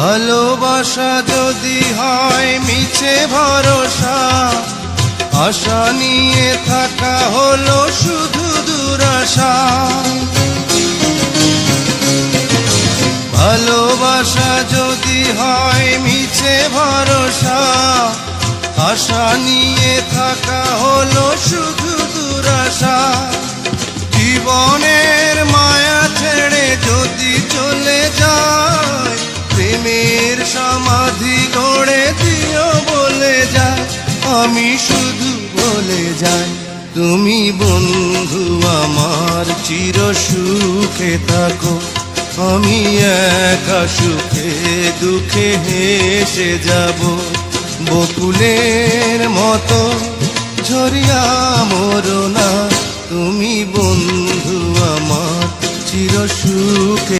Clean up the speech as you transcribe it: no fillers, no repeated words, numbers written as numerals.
ভালোবাসা যদি হয় মিছে ভরসা, আশা নিয়ে থাকা হলো শুধু দুরাশা। ভালোবাসা যদি হয় মিছে ভরসা, আশা নিয়ে থাকা হলো শুধু দুরাশা। জীবনের মায়া ছেড়ে যদি চলে যায়, প্রেমের সমাধি গড়ে দিও বলে যায়। আমি শুধু বলে যাই, তুমি বন্ধু আমার চির সুখে থাকো। আমি একা সুখে দুঃখে হেসে যাব, বকুলের মতো ঝরিয়া মরো না। তুমি বন্ধু আমার চির সুখে